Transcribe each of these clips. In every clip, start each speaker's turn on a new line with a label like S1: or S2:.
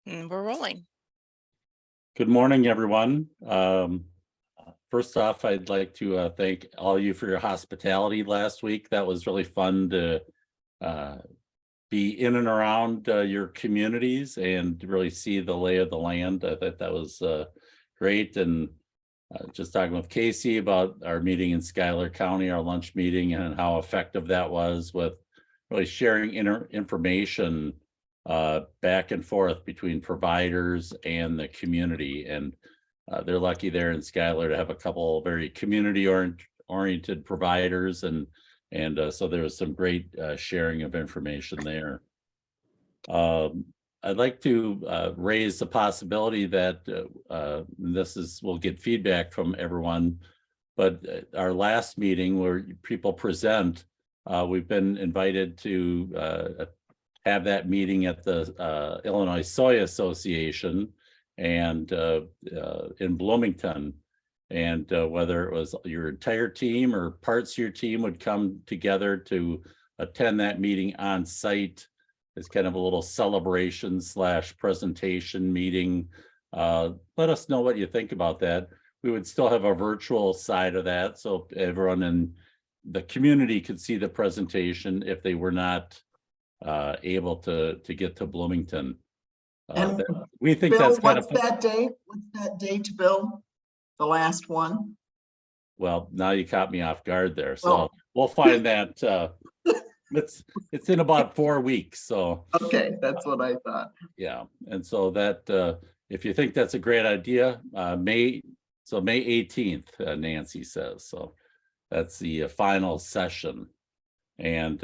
S1: And we're rolling.
S2: Good morning, everyone. First off, I'd like to thank all of you for your hospitality last week. That was really fun to be in and around your communities and really see the lay of the land. I thought that was great. And just talking with Casey about our meeting in Schuyler County, our lunch meeting, and how effective that was with really sharing information back and forth between providers and the community. And they're lucky there in Schuyler to have a couple very community oriented providers, and so there was some great sharing of information there. I'd like to raise the possibility that we'll get feedback from everyone, but our last meeting where people present, we've been invited to have that meeting at the Illinois Soy Association and in Bloomington, and whether it was your entire team or parts of your team would come together to attend that meeting on site. It's kind of a little celebration / presentation meeting. Let us know what you think about that. We would still have a virtual side of that, so everyone in the community could see the presentation if they were not able to get to Bloomington. We think
S3: Bill,
S2: that's kind
S3: what's that date? What's that date, Bill? The last one?
S2: Well, now you caught me off guard there. So we'll find that it's in about 4 weeks. So
S3: okay, that's what I thought.
S2: Yeah, and so that if you think that's a great idea, May 18th, Nancy says. So that's the final session. And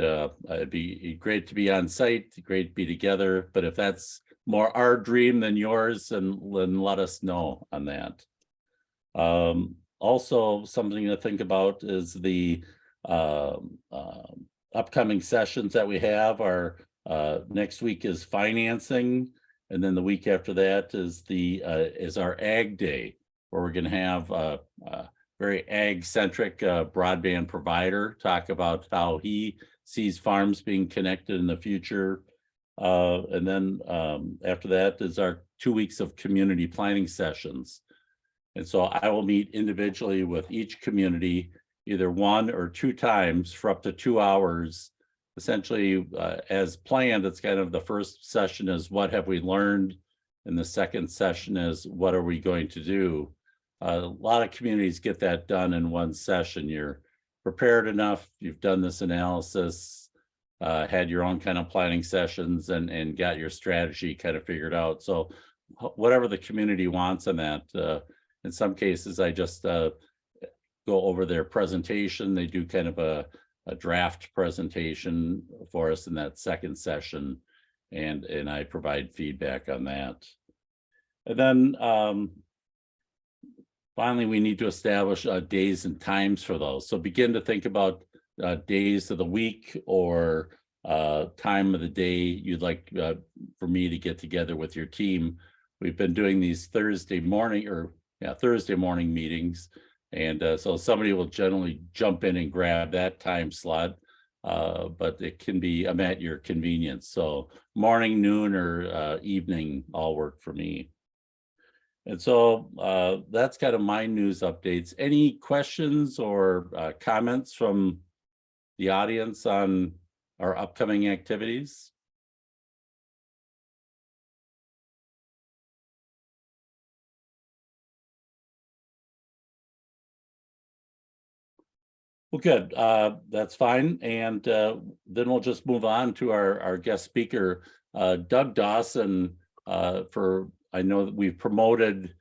S2: it'd be great to be on site, great to be together. But if that's more our dream than yours, then let us know on that. Also, something to think about is the upcoming sessions that we have. Our next week is financing, and then the week after that is our Ag Day, where we're going to have a very ag-centric broadband provider talk about how he sees farms being connected in the future. And then after that is our 2 weeks of community planning sessions. And so I will meet individually with each community either 1 or 2 times for up to 2 hours. Essentially, as planned, it's kind of the first session is what have we learned, and the second session is what are we going to do. A lot of communities get that done in one session. You're prepared enough, you've done this analysis, had your own kind of planning sessions, and got your strategy kind of figured out. So whatever the community wants on that. In some cases, I just go over their presentation. They do kind of a draft presentation for us in that second session, and I provide feedback on that. And then finally, we need to establish days and times for those. So begin to think about days of the week or time of the day you'd like for me to get together with your team. We've been doing these Thursday morning meetings. And so somebody will generally jump in and grab that time slot, but it can be, I'm at your convenience. So morning, noon, or evening all work for me. And so that's kind of my news updates. Any questions or comments from the audience on our upcoming activities? Well, good. That's fine. And then we'll just move on to our guest speaker, Doug Dawson. I know that we've promoted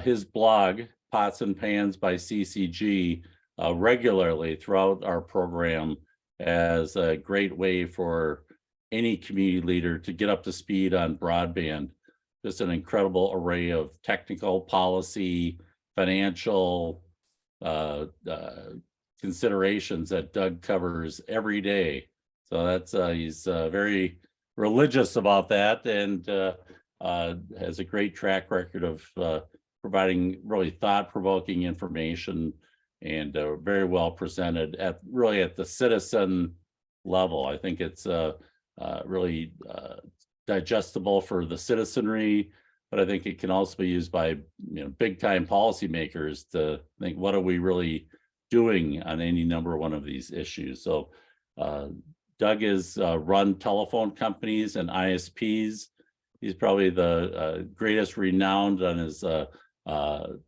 S2: his blog, Pots and Pans by CCG, regularly throughout our program as a great way for any community leader to get up to speed on broadband. Just an incredible array of technical, policy, financial considerations that Doug covers every day. So that's he's very religious about that, and has a great track record of providing really thought-provoking information, and very well presented at the citizen level. I think it's really digestible for the citizenry, but I think it can also be used by big time policymakers to think, what are we really doing on any number one of these issues? So Doug has run telephone companies and ISPs. He's probably the greatest renowned on his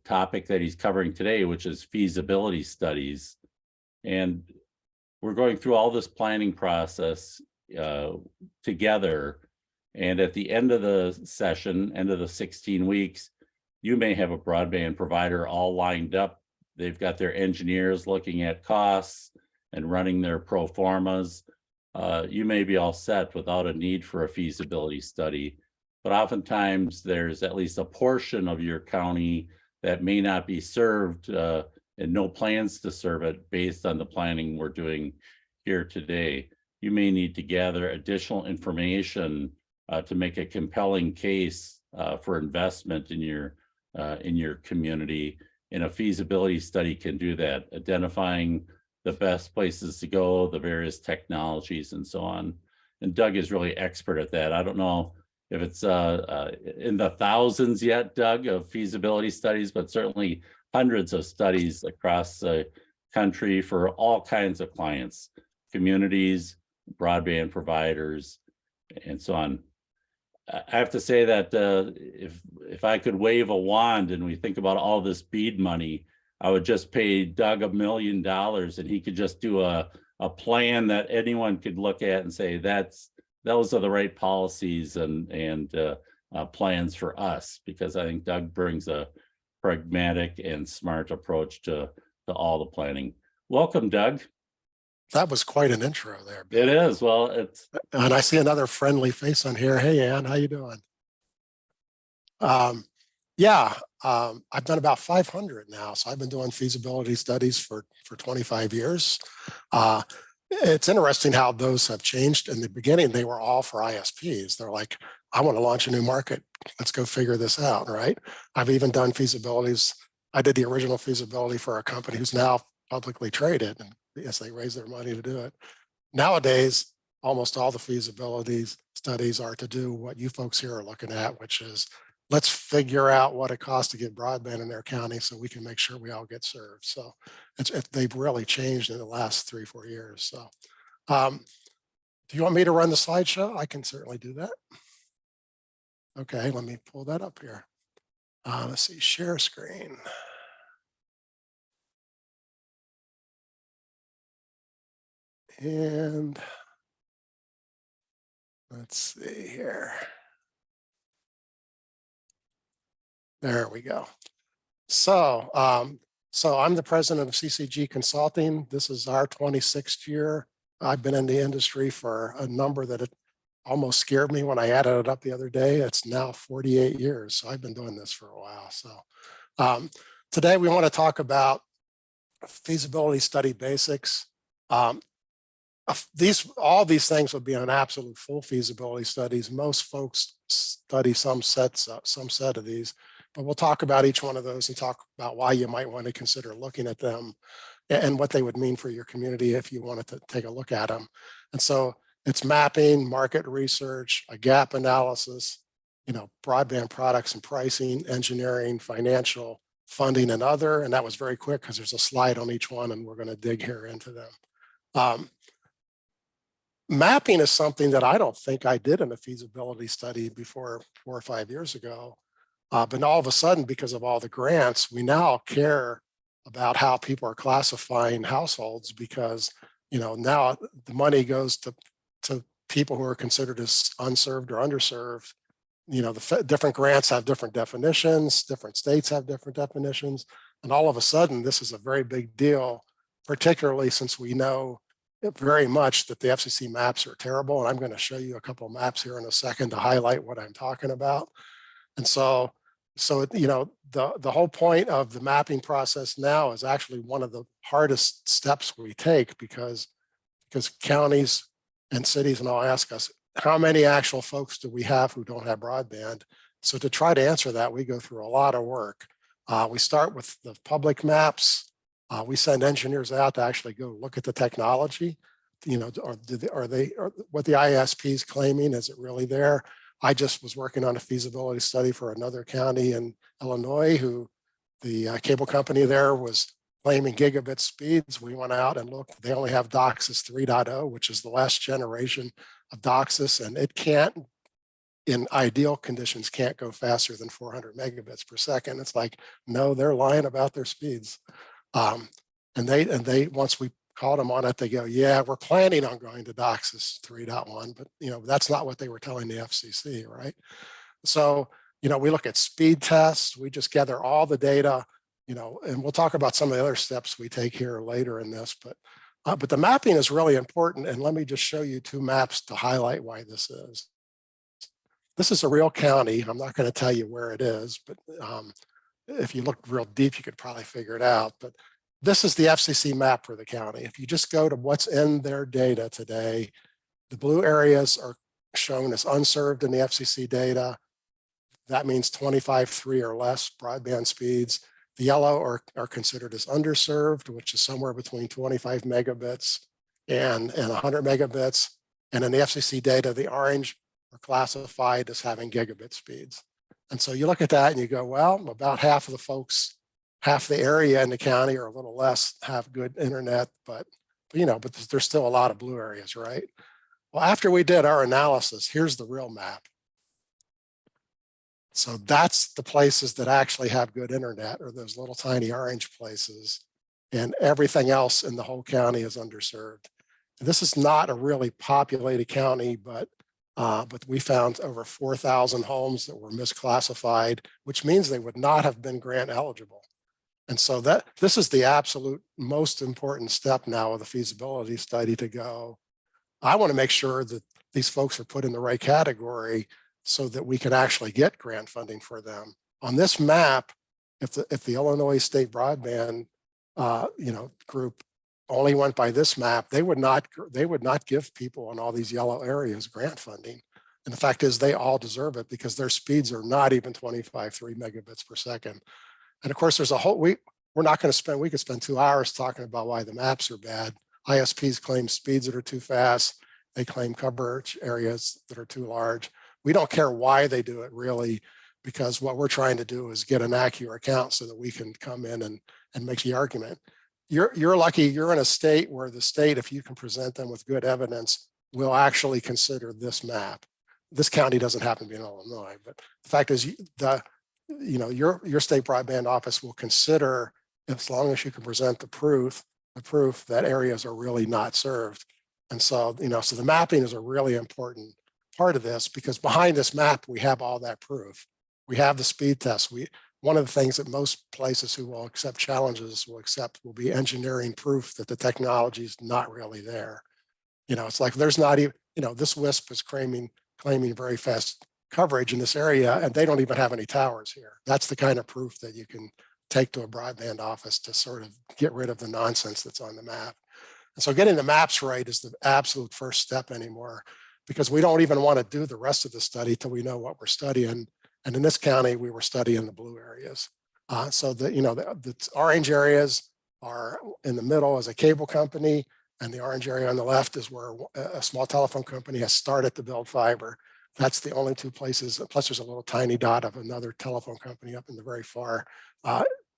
S2: topic that he's covering today, which is feasibility studies. And we're going through all this planning process together. And at the end of the session, end of the 16 weeks, you may have a broadband provider all lined up. They've got their engineers looking at costs and running their pro formas. You may be all set without a need for a feasibility study, but oftentimes there's at least a portion of your county that may not be served and no plans to serve it based on the planning we're doing here today. You may need to gather additional information to make a compelling case for investment in your community. And a feasibility study can do that, identifying the best places to go, the various technologies and so on. And Doug is really expert at that. I don't know if it's in the thousands yet, Doug, of feasibility studies, but certainly hundreds of studies across the country for all kinds of clients, communities, broadband providers, and so on. I have to say that if I could wave a wand and we think about all this BEAD money, I would just pay Doug $1 million and he could just do a plan that anyone could look at and say, those are the right policies and plans for us, because I think Doug brings a pragmatic and smart approach to all the planning. Welcome, Doug.
S1: That was quite an intro there, Bill.
S2: It is. Well, it's.
S1: And I see another friendly face on here. Hey, Ann, how you doing? I've done about 500 now. So I've been doing feasibility studies for 25 years. It's interesting how those have changed. In the beginning, they were all for ISPs. They're like, I want to launch a new market. Let's go figure this out, right? I've even done feasibilities. I did the original feasibility for a company who's now publicly traded, and yes, they raise their money to do it. Nowadays, almost all the feasibilities studies are to do what you folks here are looking at, which is let's figure out what it costs to get broadband in their county so we can make sure we all get served. So they've really changed in the last 3-4 years. So do you want me to run the slideshow? I can certainly do that. Okay, let me pull that up here. Let's see, share screen. And let's see here. There we go. So, I'm the president of CCG Consulting. This is our 26th year. I've been in the industry for a number that it almost scared me when I added it up the other day. It's now 48 years. So I've been doing this for a while. So today we want to talk about feasibility study basics. All these things would be an absolute full feasibility studies. Most folks study some set of these, but we'll talk about each one of those and talk about why you might want to consider looking at them and what they would mean for your community if you wanted to take a look at them. And so it's mapping, market research, a gap analysis, broadband products and pricing, engineering, financial, funding, and other. And that was very quick because there's a slide on each one and we're going to dig here into them. Mapping is something that I don't think I did in a feasibility study before 4 or 5 years ago. But all of a sudden, because of all the grants, we now care about how people are classifying households because, now the money goes to people who are considered as unserved or underserved. The different grants have different definitions, different states have different definitions. And all of a sudden, this is a very big deal, particularly since we know very much that the FCC maps are terrible. And I'm going to show you a couple of maps here in a second to highlight what I'm talking about. And so the whole point of the mapping process now is actually one of the hardest steps we take because counties and cities and all ask us, how many actual folks do we have who don't have broadband? So to try to answer that, we go through a lot of work. We start with the public maps. We send engineers out to actually go look at the technology. Are what the ISP is claiming, is it really there? I just was working on a feasibility study for another county in Illinois who the cable company there was claiming gigabit speeds. We went out and looked, they only have DOCSIS 3.0, which is the last generation of DOCSIS, and it can't, in ideal conditions, can't go faster than 400 megabits per second. It's like, no, they're lying about their speeds. And they once we called them on it, they go, yeah, we're planning on going to DOCSIS 3.1, but that's not what they were telling the FCC, right? So, we look at speed tests, we just gather all the data, and we'll talk about some of the other steps we take here later in this, but the mapping is really important. And let me just show you two maps to highlight why this is. This is a real county. I'm not going to tell you where it is, but if you look real deep, you could probably figure it out. But this is the FCC map for the county. If you just go to what's in their data today, the blue areas are shown as unserved in the FCC data. That means 25.3 or less broadband speeds. The yellow are considered as underserved, which is somewhere between 25 megabits and 100 megabits. And in the FCC data, the orange are classified as having gigabit speeds. And so you look at that and you go, well, about half of the folks, half the area in the county or a little less have good internet, but there's still a lot of blue areas, right? Well, after we did our analysis, here's the real map. So that's the places that actually have good internet, or those little tiny orange places, and everything else in the whole county is underserved. And this is not a really populated county, but we found over 4,000 homes that were misclassified, which means they would not have been grant eligible. And so this is the absolute most important step now of the feasibility study to go. I want to make sure that these folks are put in the right category so that we can actually get grant funding for them. On this map, if the Illinois State Broadband group only went by this map, they would not give people in all these yellow areas grant funding. And the fact is they all deserve it because their speeds are not even 25.3 megabits per second. And of course, there's a whole, we could spend 2 hours talking about why the maps are bad. ISPs claim speeds that are too fast. They claim coverage areas that are too large. We don't care why they do it really, because what we're trying to do is get an accurate count so that we can come in and make the argument. You're lucky you're in a state where the state, if you can present them with good evidence, will actually consider this map. This county doesn't happen to be in Illinois, but the fact is your state broadband office will consider, as long as you can present the proof that areas are really not served. And so, so the mapping is a really important part of this, because behind this map, we have all that proof. We have the speed tests. One of the things that most places who will accept challenges will be engineering proof that the technology is not really there. It's like there's not even, this WISP is claiming very fast coverage in this area, and they don't even have any towers here. That's the kind of proof that you can take to a broadband office to sort of get rid of the nonsense that's on the map. And so getting the maps right is the absolute first step anymore, because we don't even want to do the rest of the study till we know what we're studying. And in this county, we were studying the blue areas. So the orange areas are in the middle as a cable company, and the orange area on the left is where a small telephone company has started to build fiber. That's the only two places, plus there's a little tiny dot of another telephone company up in the very far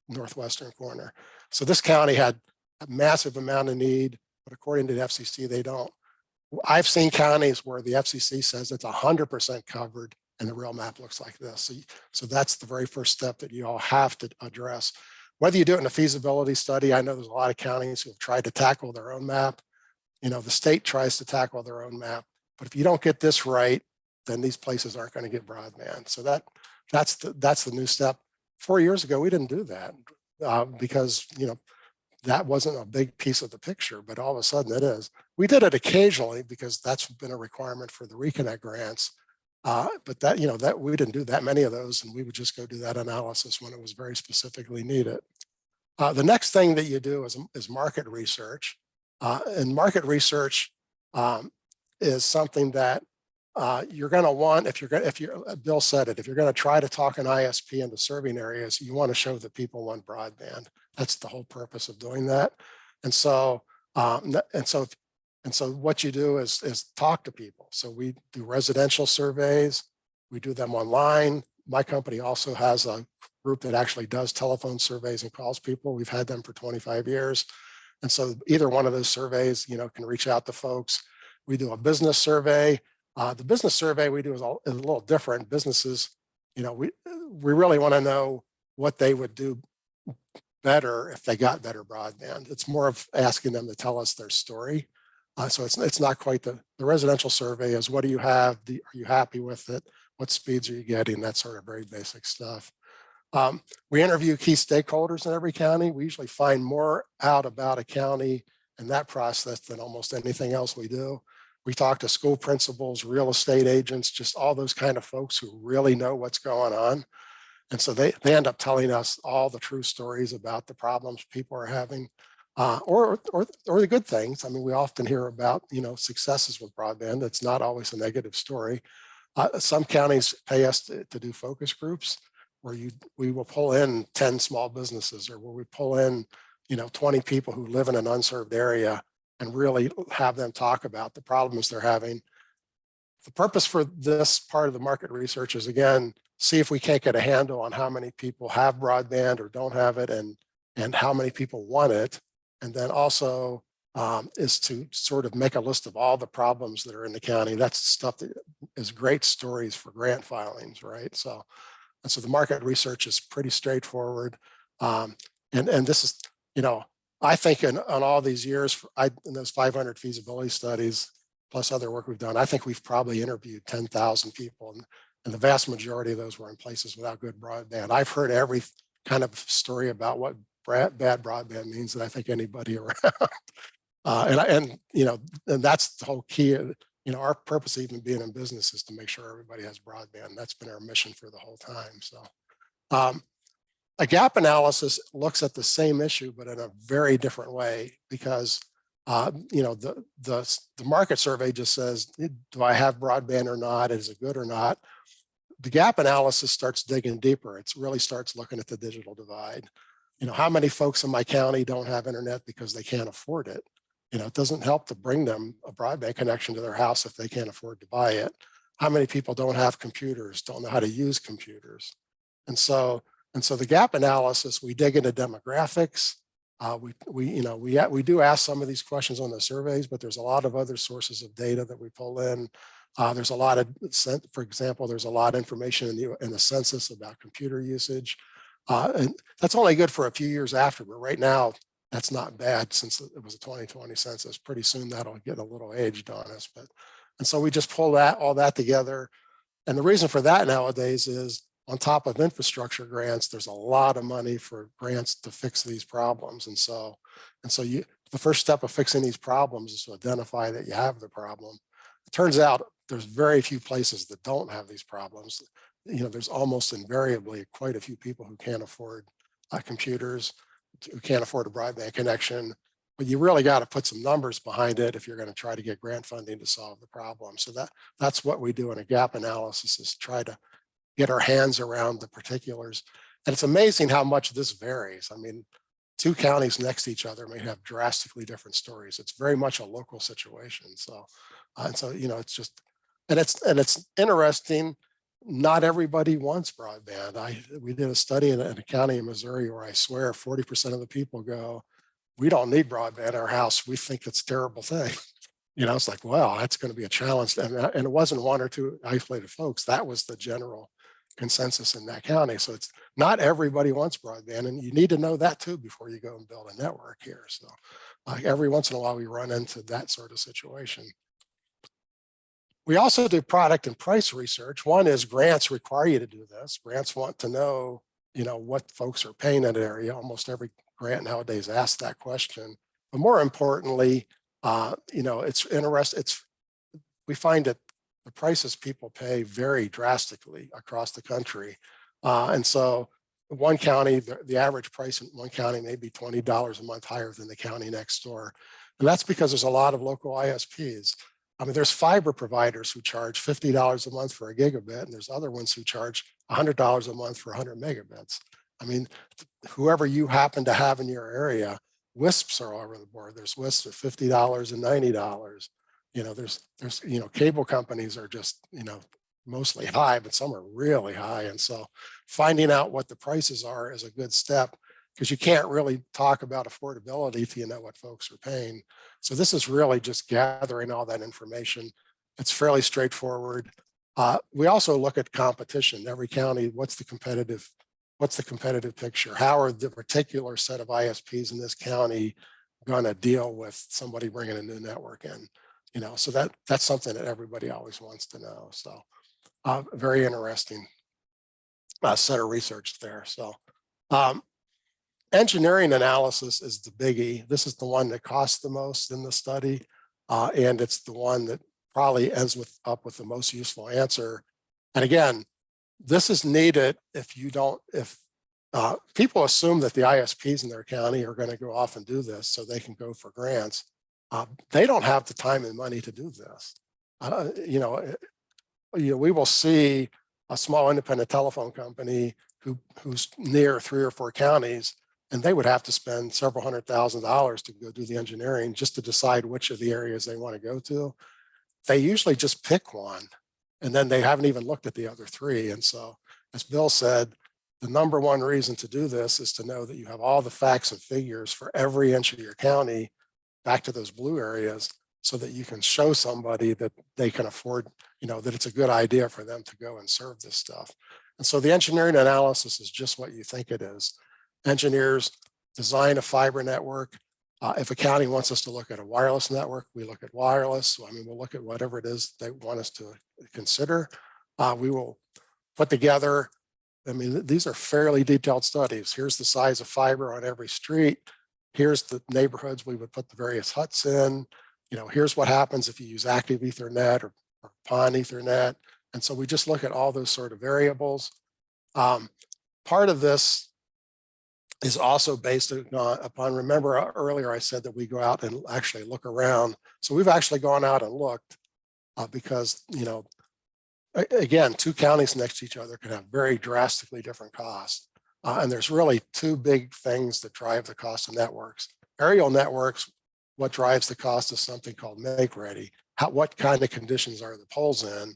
S1: northwestern corner. So this county had a massive amount of need, but according to the FCC, they don't. I've seen counties where the FCC says it's 100% covered and the real map looks like this. So that's the very first step that you all have to address. Whether you do it in a feasibility study, I know there's a lot of counties who have tried to tackle their own map. The state tries to tackle their own map, but if you don't get this right, then these places aren't going to get broadband. So that's the new step. 4 years ago, we didn't do that because that wasn't a big piece of the picture, but all of a sudden it is. We did it occasionally because that's been a requirement for the Reconnect grants. But that we didn't do that many of those, and we would just go do that analysis when it was very specifically needed. The next thing that you do is market research, and market research is something that you're going to want, Bill said it, if you're going to try to talk an ISP into serving areas, you want to show that people want broadband. That's the whole purpose of doing that. And so what you do is talk to people. So we do residential surveys, We do them online. My company also has a group that actually does telephone surveys and calls people. We've had them for 25 years. And so either one of those surveys, can reach out to folks. We do a business survey. The business survey we do is a little different. Businesses, we really want to know what they would do better if they got better broadband. It's more of asking them to tell us their story. So it's not quite the residential survey is what do you have? Are you happy with it? What speeds are you getting? That sort of very basic stuff. We interview key stakeholders in every county. We usually find more out about a county in that process than almost anything else we do. We talk to school principals, real estate agents, just all those kind of folks who really know what's going on. And so they end up telling us all the true stories about the problems people are having, or the good things. I mean, we often hear about, successes with broadband. It's not always a negative story. Some counties pay us to do focus groups where we will pull in 10 small businesses, or where we pull in, 20 people who live in an unserved area and really have them talk about the problems they're having. The purpose for this part of the market research is, again, see if we can't get a handle on how many people have broadband or don't have it, and how many people want it. And then also is to sort of make a list of all the problems that are in the county. That's stuff that is great stories for grant filings, right? So the market research is pretty straightforward. And this is, I think on all these years, in those 500 feasibility studies, plus other work we've done, I think we've probably interviewed 10,000 people. And the vast majority of those were in places without good broadband. I've heard every kind of story about what bad broadband means that I think anybody around. And that's the whole key. Our purpose, even being in business, is to make sure everybody has broadband. That's been our mission for the whole time. So a gap analysis looks at the same issue, but in a very different way, because the market survey just says, do I have broadband or not? Is it good or not? The gap analysis starts digging deeper. It really starts looking at the digital divide. How many folks in my county don't have internet because they can't afford it? It doesn't help to bring them a broadband connection to their house if they can't afford to buy it. How many people don't have computers, don't know how to use computers? And so the gap analysis, we dig into demographics. We do ask some of these questions on the surveys, but there's a lot of other sources of data that we pull in. There's a lot of, for example, there's a lot of information in the census about computer usage. And that's only good for a few years after, but right now, that's not bad since it was a 2020 census. Pretty soon that'll get a little aged on us. And so we just pull all that together. And the reason for that nowadays is, on top of infrastructure grants, there's a lot of money for grants to fix these problems. And so the first step of fixing these problems is to identify that you have the problem. It turns out there's very few places that don't have these problems. There's almost invariably quite a few people who can't afford computers, who can't afford a broadband connection, but you really got to put some numbers behind it if you're going to try to get grant funding to solve the problem. So that's what we do in a gap analysis, is try to get our hands around the particulars. And it's amazing how much this varies. I mean, two counties next to each other may have drastically different stories. It's very much a local situation. So, it's just, and it's interesting. Not everybody wants broadband. We did a study in a county in Missouri where I swear 40% of the people go, we don't need broadband in our house. We think it's a terrible thing. It's like, wow, that's going to be a challenge. And it wasn't one or two isolated folks. That was the general consensus in that county. So it's not everybody wants broadband, and you need to know that too before you go and build a network here. So every once in a while we run into that sort of situation. We also do product and price research. One is grants require you to do this. Grants want to know, what folks are paying in an area. Almost every grant nowadays asks that question. But more importantly, it's interesting. We find that the prices people pay vary drastically across the country. And so one county, the average price in one county may be $20 a month higher than the county next door. And that's because there's a lot of local ISPs. I mean, there's fiber providers who charge $50 a month for a gigabit, and there's other ones who charge $100 a month for 100 megabits. I mean, whoever you happen to have in your area, WISPs are all over the board. There's WISPs at $50 and $90. There's cable companies are just, mostly high, but some are really high. And so finding out what the prices are is a good step, because you can't really talk about affordability till you know what folks are paying. So this is really just gathering all that information. It's fairly straightforward. We also look at competition. Every county, what's the competitive picture? How are the particular set of ISPs in this county going to deal with somebody bringing a new network in? You know, so that's something that everybody always wants to know. So very interesting set of research there. So engineering analysis is the biggie. This is the one that costs the most in the study. And it's the one that probably ends up with the most useful answer. And again, this is needed if people assume that the ISPs in their county are going to go off and do this so they can go for grants. They don't have the time and money to do this. We will see a small independent telephone company who's near 3 or 4 counties, and they would have to spend several $100,000s to go do the engineering just to decide which of the areas they want to go to. They usually just pick one, and then they haven't even looked at the other 3. And so, as Bill said, the number one reason to do this is to know that you have all the facts and figures for every inch of your county back to those blue areas, so that you can show somebody that they can afford, that it's a good idea for them to go and serve this stuff. And so the engineering analysis is just what you think it is. Engineers design a fiber network. If a county wants us to look at a wireless network, we look at wireless. So, we'll look at whatever it is they want us to consider. We will put together, these are fairly detailed studies. Here's the size of fiber on every street. Here's the neighborhoods we would put the various huts in. Here's what happens if you use active Ethernet or PON Ethernet. And so we just look at all those sort of variables. Part of this is also based upon, remember earlier I said that we go out and actually look around. So we've actually gone out and looked because, again, 2 counties next to each other can have very drastically different costs. And there's really 2 big things that drive the cost of networks. Aerial networks, what drives the cost is something called make ready. What kind of conditions are the poles in?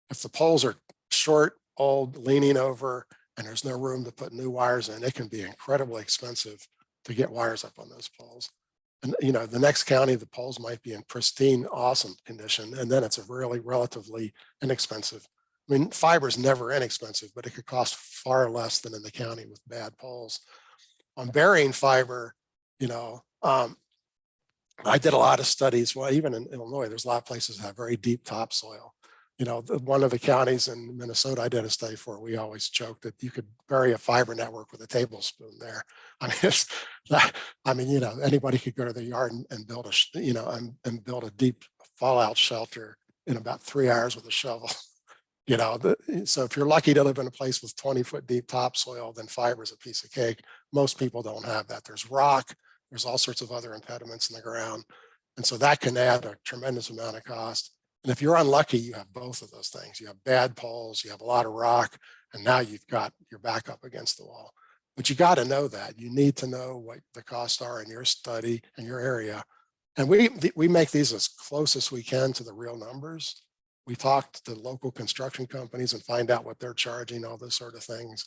S1: If the poles are short, old, leaning over, and there's no room to put new wires in, it can be incredibly expensive to get wires up on those poles. And the next county, the poles might be in pristine, awesome condition, and then it's a really relatively inexpensive. Fiber is never inexpensive, but it could cost far less than in the county with bad poles. On burying fiber, I did a lot of studies. Well, even in Illinois, there's a lot of places that have very deep topsoil. One of the counties in Minnesota I did a study for, we always joke that you could bury a fiber network with a tablespoon there. Anybody could go to their yard and build and build a deep fallout shelter in about 3 hours with a shovel. So if you're lucky to live in a place with 20-foot deep topsoil, then fiber is a piece of cake. Most people don't have that. There's rock, there's all sorts of other impediments in the ground. And so that can add a tremendous amount of cost. And if you're unlucky, you have both of those things. You have bad poles, you have a lot of rock, and now you've got your back up against the wall. But you got to know that. You need to know what the costs are in your study and your area. And we make these as close as we can to the real numbers. We talk to the local construction companies and find out what they're charging, all those sort of things,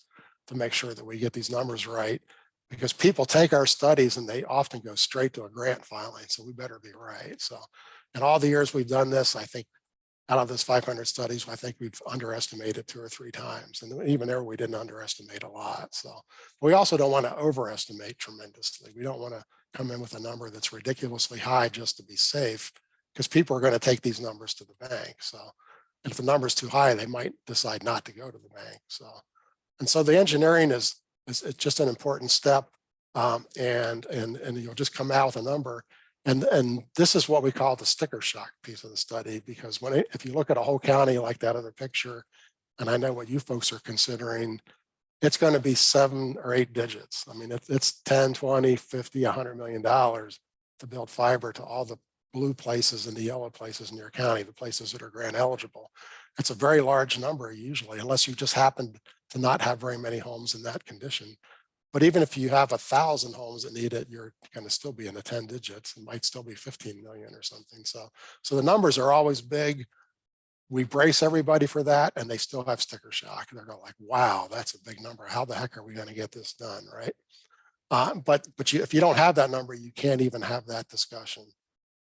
S1: to make sure that we get these numbers right. Because people take our studies and they often go straight to a grant filing, so we better be right. So in all the years we've done this, I think out of those 500 studies, I think we've underestimated 2 or 3 times. And even there, we didn't underestimate a lot. So we also don't want to overestimate tremendously. We don't want to come in with a number that's ridiculously high just to be safe, because people are going to take these numbers to the bank. So if the number's too high, they might decide not to go to the bank. So the engineering is just an important step, and you'll just come out with a number. And this is what we call the sticker shock piece of the study, because if you look at a whole county like that other picture, and I know what you folks are considering, it's going to be 7 or 8 digits. It's 10, 20, 50, $100 million to build fiber to all the blue places and the yellow places in your county, the places that are grant eligible. It's a very large number usually, unless you just happen to not have very many homes in that condition. But even if you have 1,000 homes that need it, you're going to still be in the 10 digits. It might still be 15 million or something. So the numbers are always big, we brace everybody for that, and they still have sticker shock. They're going like, wow, that's a big number. How the heck are we going to get this done, right? But if you don't have that number, you can't even have that discussion.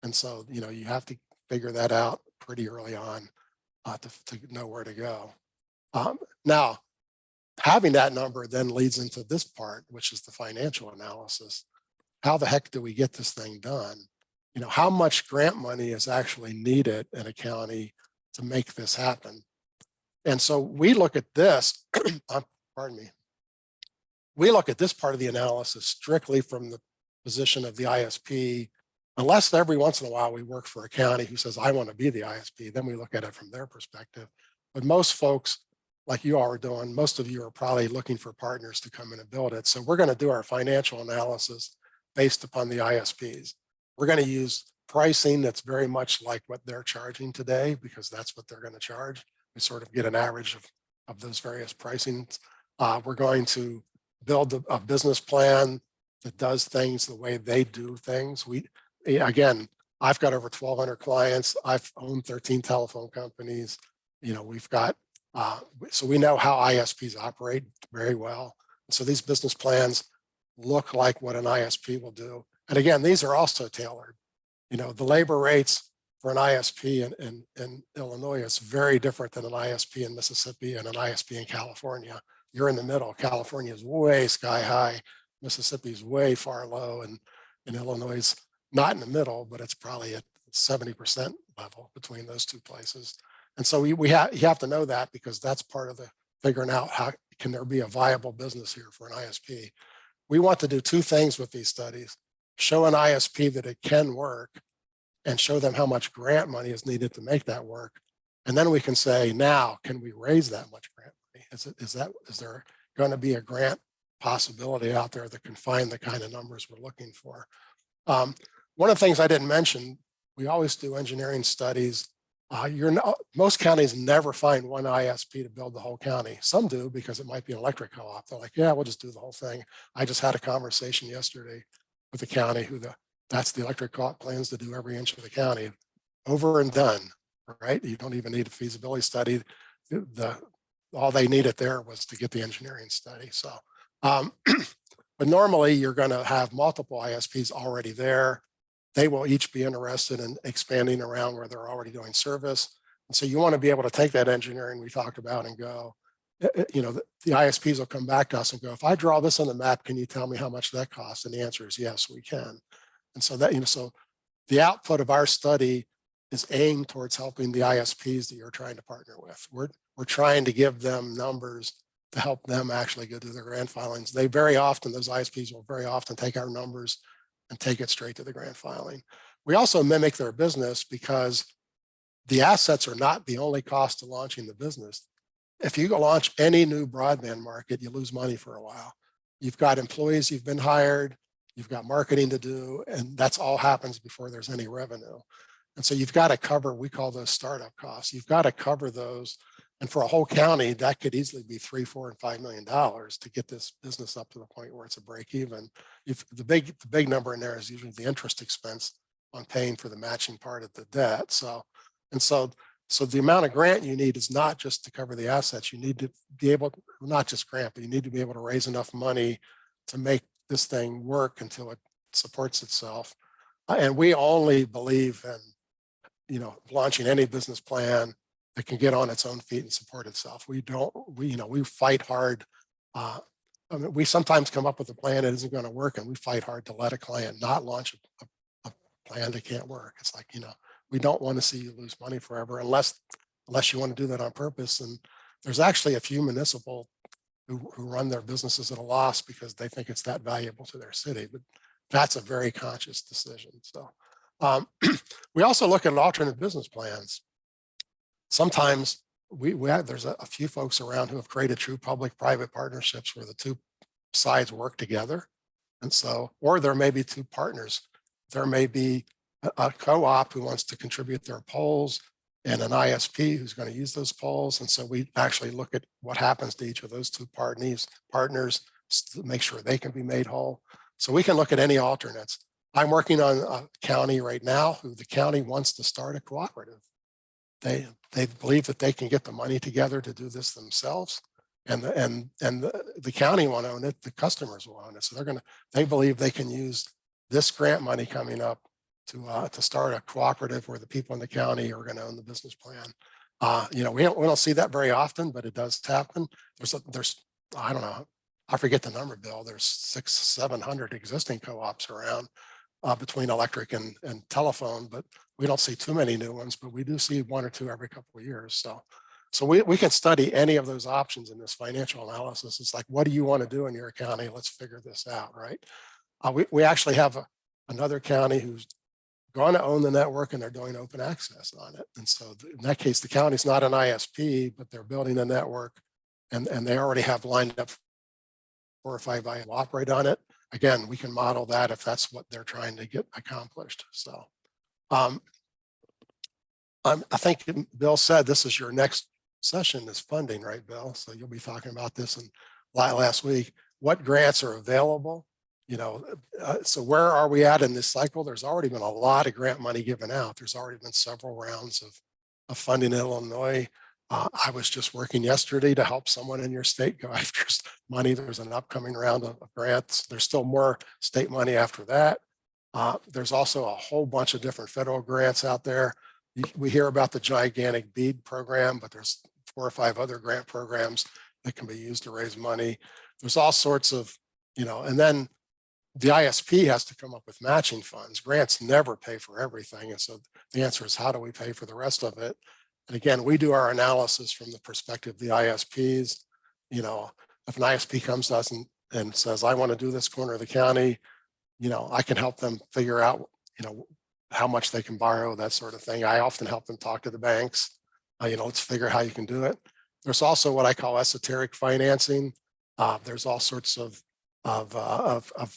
S1: And so, you have to figure that out pretty early on to know where to go. Now, having that number then leads into this part, which is the financial analysis. How the heck do we get this thing done? How much grant money is actually needed in a county to make this happen? And so we look at this, pardon me. We look at this part of the analysis strictly from the position of the ISP, unless every once in a while we work for a county who says, I want to be the ISP, then we look at it from their perspective. But most folks, like you all are doing, most of you are probably looking for partners to come in and build it. So we're going to do our financial analysis based upon the ISPs. We're going to use pricing that's very much like what they're charging today, because that's what they're going to charge. We sort of get an average of those various pricings. We're going to build a business plan that does things the way they do things. Again, I've got over 1,200 clients. I've owned 13 telephone companies. We've got, so we know how ISPs operate very well. So these business plans look like what an ISP will do. And again, these are also tailored. The labor rates for an ISP in Illinois is very different than an ISP in Mississippi and an ISP in California. You're in the middle. California is way sky high. Mississippi is way far low. And Illinois is not in the middle, but it's probably at 70% level between those two places. And so you have to know that, because that's part of the figuring out how can there be a viable business here for an ISP. We want to do two things with these studies: show an ISP that it can work, and show them how much grant money is needed to make that work. And then we can say, now, can we raise that much grant money? Is there going to be a grant possibility out there that can find the kind of numbers we're looking for? One of the things I didn't mention, we always do engineering studies. Most counties never find one ISP to build the whole county. Some do, because it might be an electric co-op. They're like, yeah, we'll just do the whole thing. I just had a conversation yesterday with the county that's the electric co-op plans to do every inch of the county. Over and done, right? You don't even need a feasibility study. All they needed there was to get the engineering study. So, but normally you're going to have multiple ISPs already there. They will each be interested in expanding around where they're already doing service. And so you want to be able to take that engineering we talked about and go, the ISPs will come back to us and go, if I draw this on the map, can you tell me how much that costs? And the answer is yes, we can. And so so the output of our study is aimed towards helping the ISPs that you're trying to partner with. We're trying to give them numbers to help them actually go do their grant filings. Those ISPs will very often take our numbers and take it straight to the grant filing. We also mimic their business, because the assets are not the only cost to launching the business. If you launch any new broadband market, you lose money for a while. You've got employees you've been hired, you've got marketing to do, and that's all happens before there's any revenue. And so you've got to cover, we call those startup costs. You've got to cover those. And for a whole county, that could easily be $3, $4, and $5 million to get this business up to the point where it's a break even. The big number in there is usually the interest expense on paying for the matching part of the debt. So the amount of grant you need is not just to cover the assets. You need to be able, not just grant, but you need to be able to raise enough money to make this thing work until it supports itself. And we only believe in, launching any business plan that can get on its own feet and support itself. We fight hard. We sometimes come up with a plan that isn't going to work, and we fight hard to let a client not launch a plan that can't work. It's like, we don't want to see you lose money forever unless you want to do that on purpose. And there's actually a few municipal who run their businesses at a loss because they think it's that valuable to their city, but that's a very conscious decision. So we also look at alternate business plans. Sometimes there's a few folks around who have created true public-private partnerships where the two sides work together. And so, or there may be two partners. There may be a co-op who wants to contribute their poles and an ISP who's going to use those poles. And so we actually look at what happens to each of those two partners to make sure they can be made whole. So we can look at any alternates. I'm working on a county right now who the county wants to start a cooperative. they believe that they can get the money together to do this themselves, and the county won't own it, the customers will own it. So they believe they can use this grant money coming up to start a cooperative where the people in the county are going to own the business plan. You know, we don't see that very often, but it does happen. There's I don't know, I forget the number, Bill. There's 600-700 existing co-ops around between electric and telephone, but we don't see too many new ones, but we do see 1 or 2 every couple of years. So we can study any of those options in this financial analysis. It's like, what do you want to do in your county? Let's figure this out, right? We actually have another county who's going to own the network, and they're doing open access on it. And so in that case, the county's not an ISP, but they're building a network, and they already have lined up 4 or 5 ISPs operate on it. Again, we can model that if that's what they're trying to get accomplished. So I think Bill said this is your next session is funding, right, Bill? So you'll be talking about this in last week. What grants are available? You know, so where are we at in this cycle? There's already been a lot of grant money given out. There's already been several rounds of funding in Illinois. I was just working yesterday to help someone in your state go after money. There's an upcoming round of grants. There's still more state money after that. There's also a whole bunch of different federal grants out there. We hear about the gigantic BEAD program, but there's 4 or 5 other grant programs that can be used to raise money. There's all sorts of, you know, and then the ISP has to come up with matching funds. Grants never pay for everything. And so the answer is, how do we pay for the rest of it? And again, we do our analysis from the perspective of the ISPs. You know, if an ISP comes to us and says, I want to do this corner of the county, you know, I can help them figure out, you know, how much they can borrow, that sort of thing. I often help them talk to the banks. You know, let's figure how you can do it. There's also what I call esoteric financing. There's all sorts of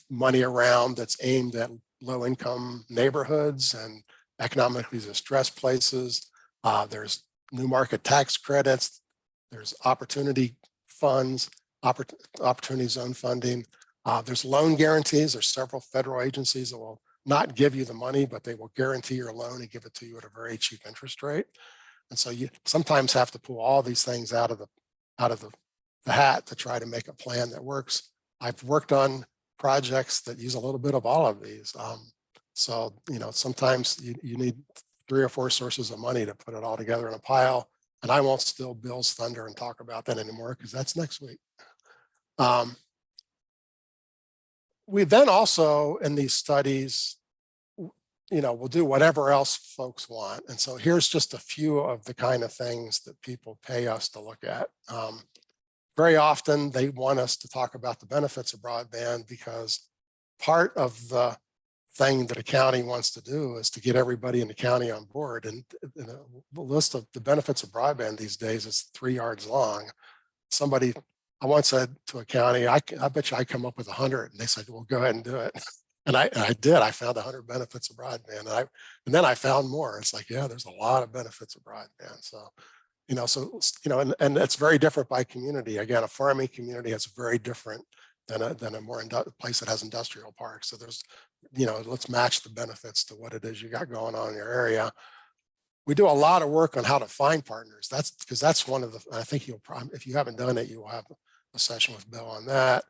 S1: money around that's aimed at low-income neighborhoods and economically distressed places. There's new market tax credits. There's opportunity funds, opportunity zone funding. There's loan guarantees. There's several federal agencies that will not give you the money, but they will guarantee your loan and give it to you at a very cheap interest rate. And so you sometimes have to pull all these things out of the hat to try to make a plan that works. I've worked on projects that use a little bit of all of these. So, you know, sometimes you need 3 or 4 sources of money to put it all together in a pile. And I won't steal Bill's thunder and talk about that anymore, because that's next week. We then also, in these studies, you know, we'll do whatever else folks want. And so here's just a few of the kind of things that people pay us to look at. Very often they want us to talk about the benefits of broadband, because part of the thing that a county wants to do is to get everybody in the county on board. And the list of the benefits of broadband these days is 3 yards long. I once said to a county, I bet you I come up with 100. And they said, well, go ahead and do it. And I did. I found 100 benefits of broadband. And then I found more. It's like, yeah, there's a lot of benefits of broadband. So, you know, and it's very different by community. Again, a farming community is very different than a more place that has industrial parks. So there's, you know, let's match the benefits to what it is you got going on in your area. We do a lot of work on how to find partners. That's because that's one of the, I think you'll probably, if you haven't done it, you will have a session with Bill on that.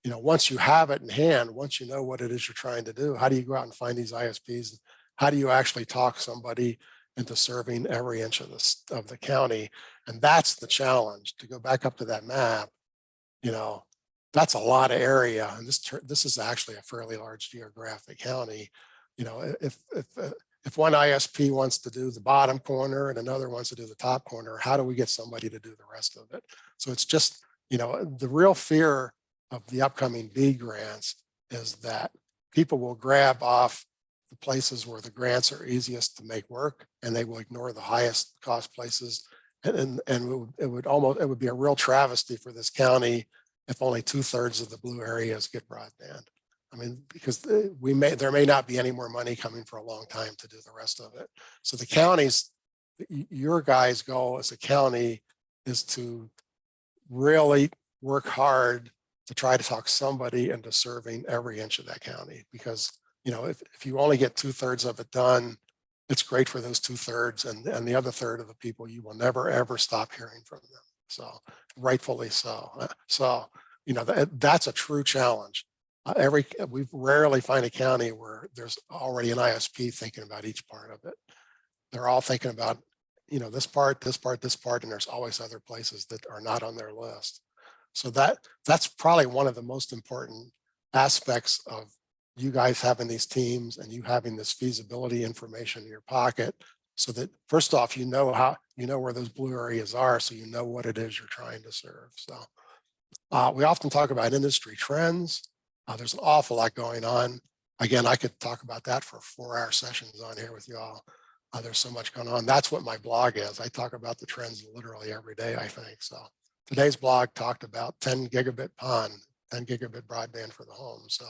S1: You know, once you have it in hand, once you know what it is you're trying to do, how do you go out and find these ISPs? How do you actually talk somebody into serving every inch of the county? And that's the challenge. To go back up to that map, you know, that's a lot of area. And this is actually a fairly large geographic county. You know, if one ISP wants to do the bottom corner and another wants to do the top corner, how do we get somebody to do the rest of it? So it's just, you know, the real fear of the upcoming BEAD grants is that people will grab off the places where the grants are easiest to make work, and they will ignore the highest cost places. And it would be a real travesty for this county if only 2/3 of the blue areas get broadband. I mean, because there may not be any more money coming for a long time to do the rest of it. So the counties, your guys' goal as a county is to really work hard to try to talk somebody into serving every inch of that county. Because, you know, if you only get 2/3 of it done, it's great for those 2/3, and the other third of the people, you will never, ever stop hearing from them. So rightfully so. So, that's a true challenge. We rarely find a county where there's already an ISP thinking about each part of it. They're all thinking about, this part, this part, this part, and there's always other places that are not on their list. So that's probably one of the most important aspects of you guys having these teams and you having this feasibility information in your pocket, so that first off, you know where those blue areas are, so you know what it is you're trying to serve. So we often talk about industry trends. There's an awful lot going on. Again, I could talk about that for 4-hour sessions on here with you all. There's so much going on. That's what my blog is. I talk about the trends literally every day, I think. So today's blog talked about 10 gigabit PON, 10 gigabit broadband for the home. So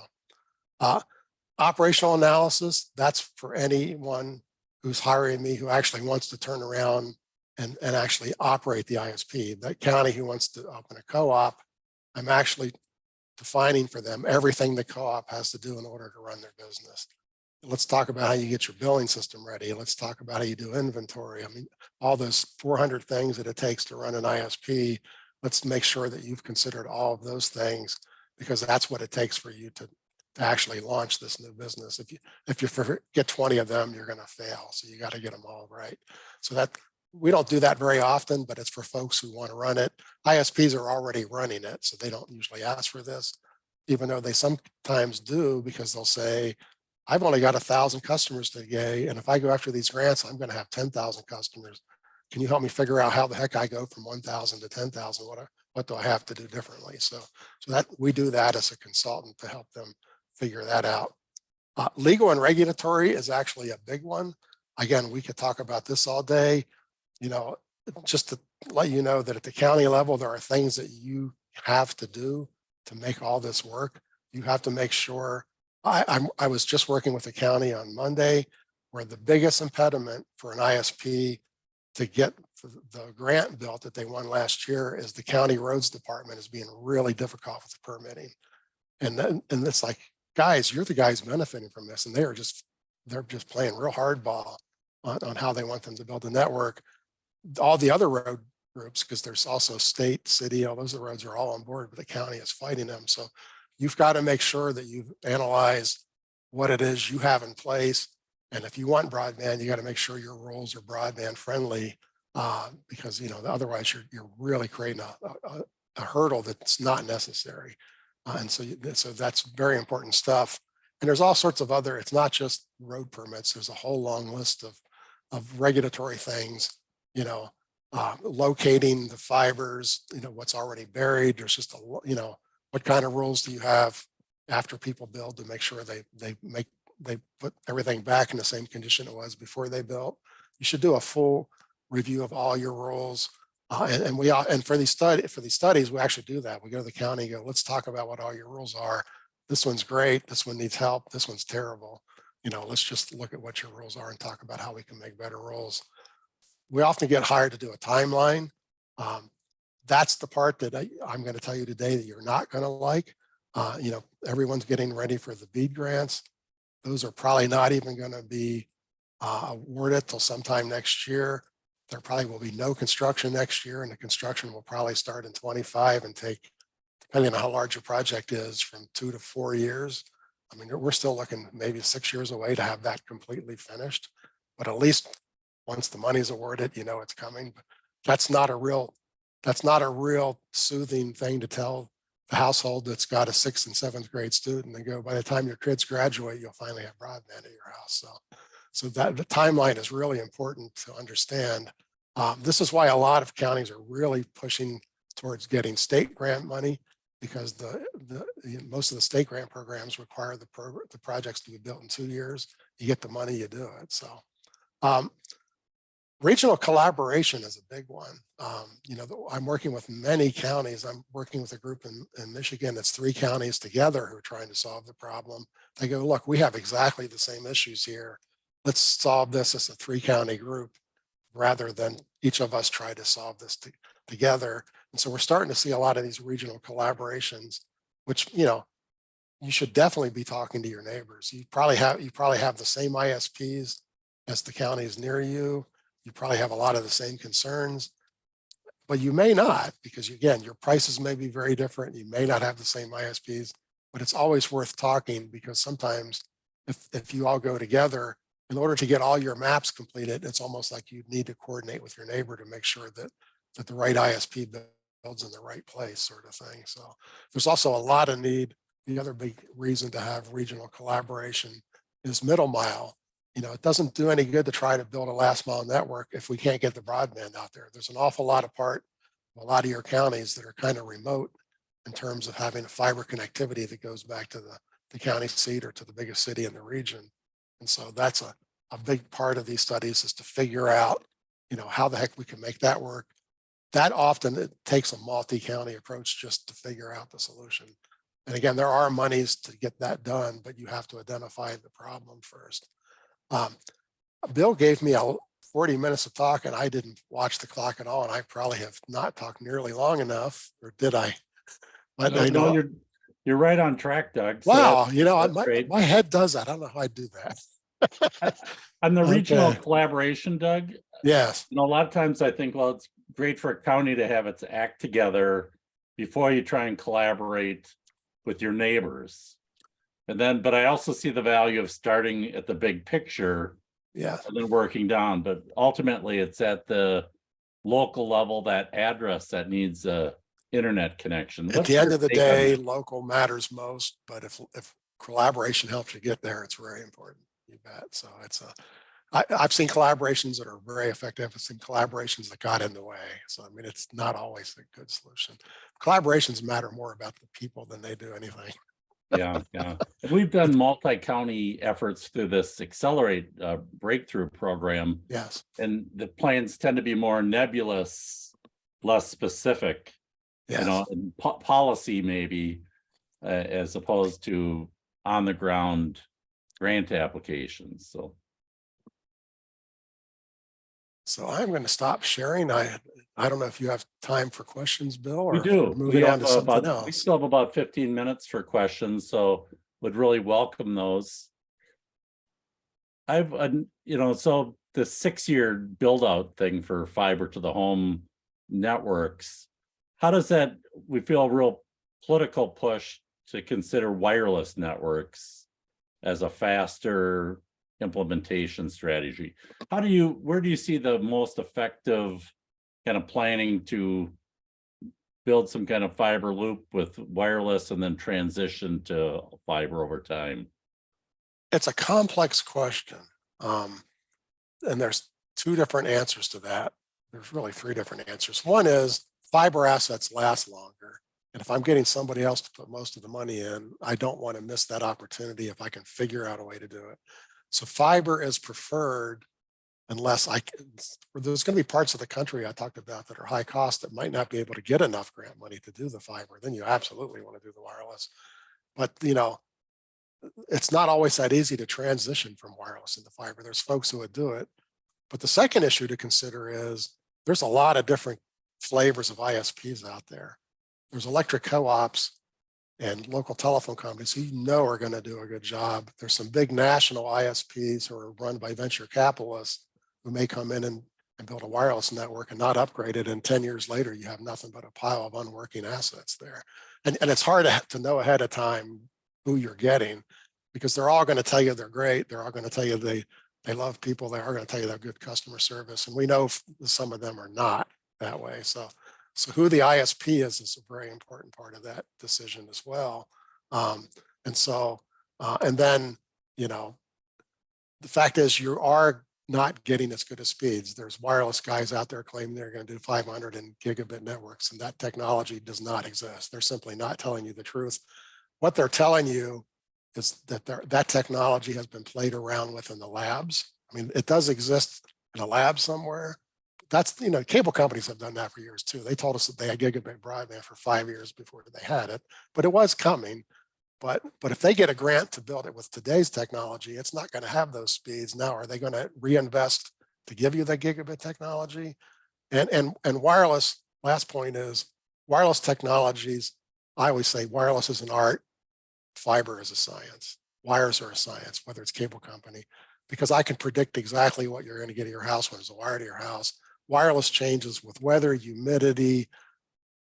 S1: operational analysis, that's for anyone who's hiring me who actually wants to turn around and actually operate the ISP. That county who wants to open a co-op, I'm actually defining for them everything the co-op has to do in order to run their business. Let's talk about how you get your billing system ready. Let's talk about how you do inventory. I mean, all those 400 things that it takes to run an ISP. Let's make sure that you've considered all of those things, because that's what it takes for you to actually launch this new business. If you forget 20 of them, you're going to fail. So you got to get them all right. So that we don't do that very often, but it's for folks who want to run it. ISPs are already running it, so they don't usually ask for this, even though they sometimes do, because they'll say, I've only got 1,000 customers today, and if I go after these grants, I'm going to have 10,000 customers. Can you help me figure out how the heck I go from 1,000 to 10,000? What do I have to do differently? So that we do that as a consultant to help them figure that out. Legal and regulatory is actually a big one. Again, we could talk about this all day. Just to let you know that at the county level, there are things that you have to do to make all this work. You have to make sure. I was just working with the county on Monday, where the biggest impediment for an ISP to get the grant built that they won last year is the county roads department is being really difficult with the permitting. And it's like, guys, you're the guys benefiting from this, and they're just playing real hardball on how they want them to build the network. All the other road groups, because there's also state, city, all those roads are all on board, but the county is fighting them. So you've got to make sure that you've analyzed what it is you have in place. And if you want broadband, you got to make sure your rules are broadband friendly, because otherwise you're really creating a hurdle that's not necessary. And so that's very important stuff. And there's all sorts of other, it's not just road permits. There's a whole long list of regulatory things, locating the fibers, what's already buried. There's just what kind of rules do you have after people build to make sure they put everything back in the same condition it was before they built. You should do a full review of all your rules. And for these studies, we actually do that. We go to the county and go, let's talk about what all your rules are. This one's great. This one needs help. This one's terrible. Let's just look at what your rules are and talk about how we can make better rules. We often get hired to do a timeline. That's the part that I'm going to tell you today that you're not going to like. Everyone's getting ready for the BEAD grants. Those are probably not even going to be awarded till sometime next year. There probably will be no construction next year, and the construction will probably start in 25 and take, depending on how large your project is, from 2 to 4 years. I mean, we're still looking maybe 6 years away to have that completely finished, but at least once the money's awarded, it's coming. But that's not a real soothing thing to tell the household that's got a 6th and 7th grade student and go, by the time your kids graduate, you'll finally have broadband at your house. So that the timeline is really important to understand. This is why a lot of counties are really pushing towards getting state grant money, because most of the state grant programs require the projects to be built in 2 years. You get the money, you do it. So regional collaboration is a big one. I'm working with many counties. I'm working with a group in Michigan that's 3 counties together who are trying to solve the problem. They go, look, we have exactly the same issues here. Let's solve this as a 3-county group rather than each of us try to solve this together. And so we're starting to see a lot of these regional collaborations, which, you should definitely be talking to your neighbors. You probably have the same ISPs as the counties near you. You probably have a lot of the same concerns, but you may not, because again, your prices may be very different. You may not have the same ISPs, but it's always worth talking, because sometimes if you all go together, in order to get all your maps completed, it's almost like you need to coordinate with your neighbor to make sure that the right ISP builds in the right place, sort of thing. So there's also a lot of need. The other big reason to have regional collaboration is middle mile. You know, it doesn't do any good to try to build a last mile network if we can't get the broadband out there. There's an awful lot of a lot of your counties that are kind of remote in terms of having a fiber connectivity that goes back to the county seat or to the biggest city in the region. And so that's a big part of these studies, is to figure out, you know, how the heck we can make that work. That often it takes a multi-county approach just to figure out the solution. And again, there are monies to get that done, but you have to identify the problem first. Bill gave me 40 minutes of talk, and I didn't watch the clock at all. And I probably have not talked nearly long enough, or did I? But
S2: No,
S1: I know
S2: you're right on track, Doug. So
S1: wow, you know,
S2: that's great.
S1: my head does that. I don't know how I do that.
S2: On the regional
S1: Okay.
S2: collaboration, Doug,
S1: Yes.
S2: you know, a lot of times I think, well, it's great for a county to have its act together before you try and collaborate with your neighbors. And then, but I also see the value of starting at the big picture,
S1: Yeah.
S2: and then working down. But ultimately, it's at the local level, that address that needs a internet connection.
S1: At
S2: What's
S1: the end
S2: your
S1: of the
S2: take on
S1: day,
S2: that?
S1: local matters most, but if collaboration helps you get there, it's very important. You bet. So it's I've seen collaborations that are very effective. I've seen collaborations that got in the way. So, I mean, it's not always a good solution. Collaborations matter more about the people than they do anything.
S2: Yeah, yeah. And we've done multi-county efforts through this Accelerate Breakthrough program,
S1: Yes.
S2: and the plans tend to be more nebulous, less specific,
S1: Yes.
S2: you know, and policy maybe, as opposed to on the ground grant applications.
S1: So I'm going to stop sharing. I don't know if you have time for questions, Bill, or
S2: We
S1: if
S2: do.
S1: we're moving on to something else.
S2: We still have about 15 minutes for questions, so would really welcome those. I've, you know, so the 6-year build out thing for fiber to the home networks, how does that, we feel a real political push to consider wireless networks as a faster implementation strategy. Where do you see the most effective kind of planning to build some kind of fiber loop with wireless and then transition to fiber over time?
S1: It's a complex question. And there's two different answers to that. There's really three different answers. One is fiber assets last longer. And if I'm getting somebody else to put most of the money in, I don't want to miss that opportunity if I can figure out a way to do it. So fiber is preferred unless there's going to be parts of the country I talked about that are high cost that might not be able to get enough grant money to do the fiber. Then you absolutely want to do the wireless. But, you know, it's not always that easy to transition from wireless into fiber. There's folks who would do it. But the second issue to consider is there's a lot of different flavors of ISPs out there. There's electric co-ops and local telephone companies who you know are going to do a good job. There's some big national ISPs who are run by venture capitalists who may come in and build a wireless network and not upgrade it. And 10 years later, you have nothing but a pile of unworking assets there. And it's hard to know ahead of time who you're getting, because they're all going to tell you they're great. They're all going to tell you they love people. They are going to tell you they have good customer service. And we know some of them are not that way. So who the ISP is a very important part of that decision as well. And then, you know, the fact is you are not getting as good as speeds. There's wireless guys out there claiming they're going to do 500 and gigabit networks, and that technology does not exist. They're simply not telling you the truth. What they're telling you is that that technology has been played around with in the labs. I mean, it does exist in a lab somewhere. That's, you know, cable companies have done that for years too. They told us that they had gigabit broadband for 5 years before they had it, but it was coming. But if they get a grant to build it with today's technology, it's not going to have those speeds. Now, are they going to reinvest to give you that gigabit technology? And wireless, last point is wireless technologies. I always say wireless is an art, fiber is a science. Wires are a science, whether it's cable company. because I can predict exactly what you're going to get at your house when there's a wire to your house. Wireless changes with weather, humidity,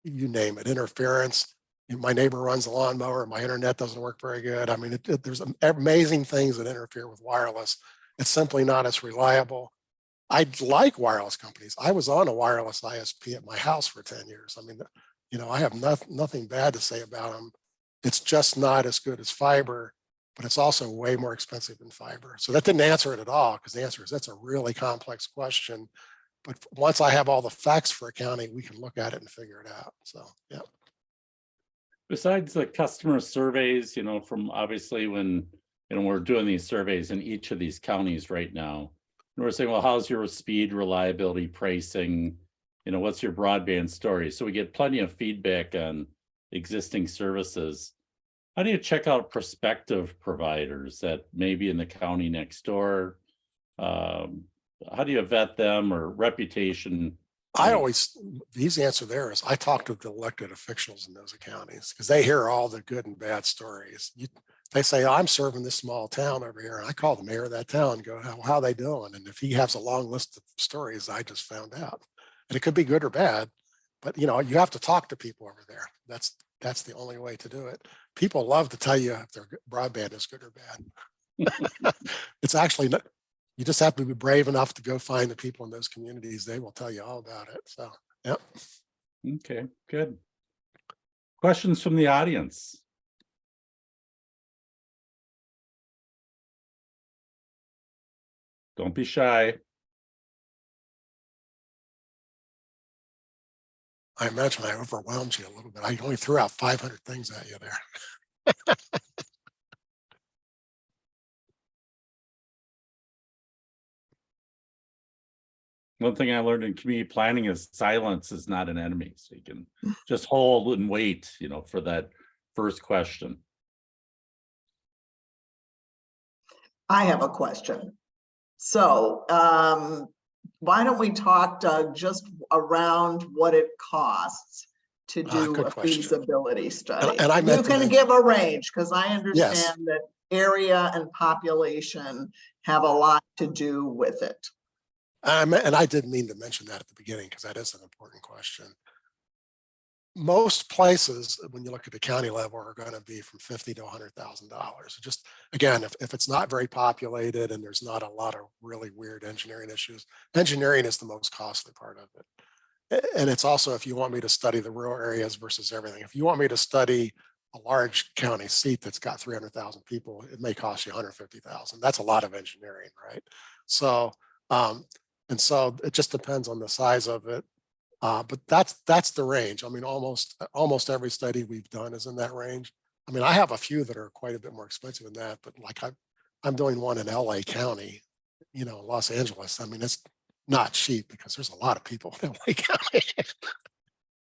S1: you name it, interference. My neighbor runs the lawnmower, my internet doesn't work very good. I mean, there's amazing things that interfere with wireless. It's simply not as reliable. I like wireless companies. I was on a wireless ISP at my house for 10 years. I mean, you know, I have nothing bad to say about them. It's just not as good as fiber, but it's also way more expensive than fiber. So that didn't answer it at all, because the answer is that's a really complex question. But once I have all the facts for accounting, we can look at it and figure it out. So, yeah.
S2: Besides the customer surveys, from obviously when, we're doing these surveys in each of these counties right now, and we're saying, well, how's your speed, reliability, pricing, what's your broadband story? So we get plenty of feedback on existing services. How do you check out prospective providers that may be in the county next door? How do you vet them, or reputation?
S1: The easy answer there is I talk to the elected officials in those counties, because they hear all the good and bad stories. They say, I'm serving this small town over here. And I call the mayor of that town and go, how are they doing? And if he has a long list of stories, I just found out. And it could be good or bad, but you have to talk to people over there. That's the only way to do it. People love to tell you if their broadband is good or bad. It's actually not. You just have to be brave enough to go find the people in those communities. They will tell you all about it. So, yep.
S2: Okay, good. Questions from the audience? Don't be shy.
S1: I imagine I overwhelmed you a little bit. I only threw out 500 things at you there.
S2: One thing I learned in community planning is silence is not an enemy. So you can just hold and wait, for that first question.
S3: I have a question. So why don't we talk, Doug, just around what it costs to do a
S1: question.
S3: feasibility study?
S1: And I
S3: you
S1: meant
S3: can give a range, because I understand
S1: Yes.
S3: that area and population have a lot to do with it.
S1: And I didn't mean to mention that at the beginning, because that is an important question. Most places, when you look at the county level, are going to be from $50,000 to $100,000. Just again, if it's not very populated and there's not a lot of really weird engineering issues, engineering is the most costly part of it. And it's also, if you want me to study the rural areas versus everything, if you want me to study a large county seat that's got 300,000 people, it may cost you $150,000. That's a lot of engineering, right? So, and so it just depends on the size of it. But that's the range. I mean, almost every study we've done is in that range. I mean, I have a few that are quite a bit more expensive than that, but like I'm doing one in LA County, Los Angeles. I mean, it's not cheap because there's a lot of people in LA County.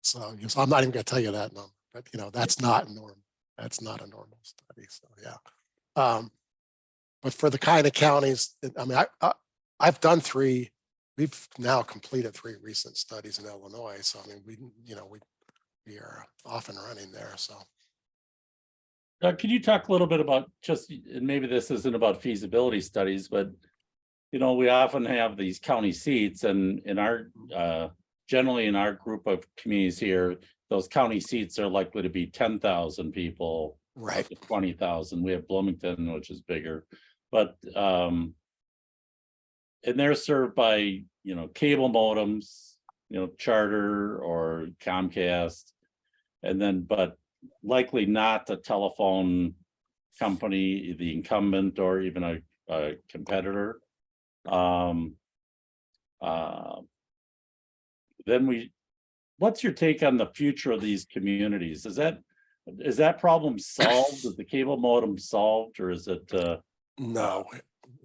S1: So I'm not even going to tell you that number, but that's not normal. That's not a normal study. So yeah. But for the kind of counties, I mean, I've done 3. We've now completed 3 recent studies in Illinois. So, I mean, we are off and running there. So.
S2: Can you talk a little bit about and maybe this isn't about feasibility studies, but, we often have these county seats, and generally in our group of communities here, those county seats are likely to be 10,000 people,
S1: right?
S2: 20,000. We have Bloomington, which is bigger, but, and they're served by, cable modems, Charter or Comcast, and then, but likely not a telephone company, the incumbent, or even a competitor. What's your take on the future of these communities? Is that problem solved? Is the cable modem solved, or is it?
S1: No.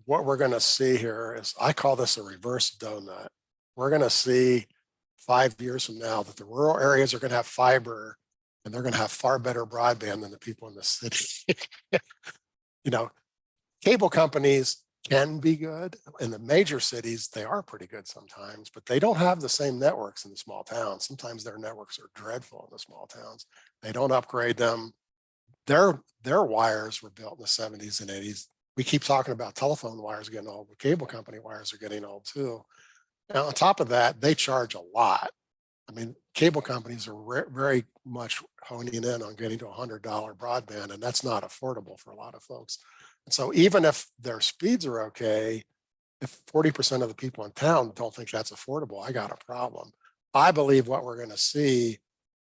S1: What we're going to see here is, I call this a reverse donut. We're going to see 5 years from now that the rural areas are going to have fiber, and they're going to have far better broadband than the people in the city. Cable companies can be good. In the major cities, they are pretty good sometimes, but they don't have the same networks in the small towns. Sometimes their networks are dreadful in the small towns. They don't upgrade them. Their wires were built in the 70s and 80s. we keep talking about telephone wires getting old, but cable company wires are getting old too. Now, on top of that, they charge a lot. I mean, cable companies are very much honing in on getting to $100 broadband, and that's not affordable for a lot of folks. And so even if their speeds are okay, if 40% of the people in town don't think that's affordable, I got a problem. I believe what we're going to see